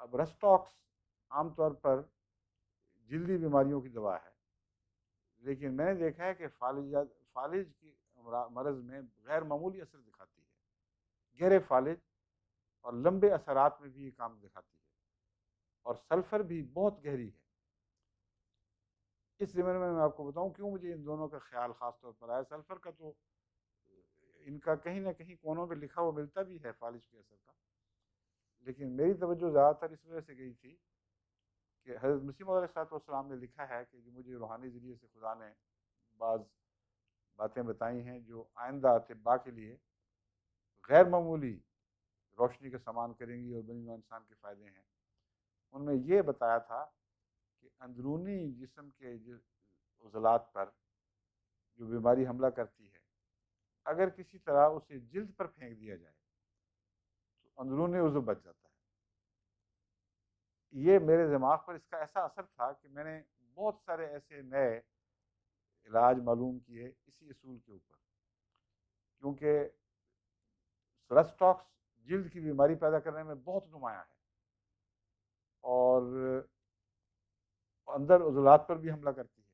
اب رسٹاکس عام طور پر جلدی بیماریوں کی دوا ہے، لیکن میں نے دیکھا ہے کہ فالج کی مرض میں غیر معمولی اثر دکھاتی ہے، گہرے فالج اور لمبے اثرات میں بھی یہ کام دکھاتی ہے، اور سلفر بھی بہت گہری ہے۔ اس زمانے میں آپ کو بتاؤں کیوں مجھے ان دونوں کا خیال خاص طور پر آیا۔ سلفر کا تو ان کا کہیں نہ کہیں کونوں پہ لکھا ہوا ملتا بھی ہے فالج کے اثر کا، لیکن میری توجہ زیادہ تر اس وجہ سے گئی تھی کہ حضرت مسیح موعود علیہ السلام نے لکھا ہے کہ جو مجھے روحانی ذریعے سے خدا نے بعض باتیں بتائی ہیں جو آئندہ اطباء کے لیے غیر معمولی روشنی کا سامان کریں گی اور بنی نوع انسان کے فائدے ہیں۔ ان میں یہ بتایا تھا کہ اندرونی جسم کے عضلات پر جو بیماری حملہ کرتی ہے، اگر کسی طرح اسے جلد پر پھینک دیا جائے تو اندرونی عضو بچ جاتا ہے۔ یہ میرے دماغ پر اس کا ایسا اثر تھا کہ میں نے بہت سارے ایسے نئے علاج معلوم کیے اسی اصول کے اوپر، کیونکہ رسٹاکس جلد کی بیماری پیدا کرنے میں بہت نمایاں ہے اور اندر عضلات پر بھی حملہ کرتی ہے۔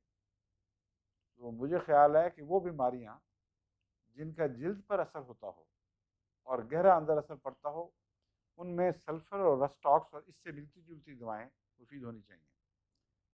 تو مجھے خیال ہے کہ وہ بیماریاں جن کا جلد پر اثر ہوتا ہو اور گہرا اندر اثر پڑتا ہو، ان میں سلفر اور رسٹاکس اور اس سے ملتی جلتی دوائیں مفید ہونی چاہیے۔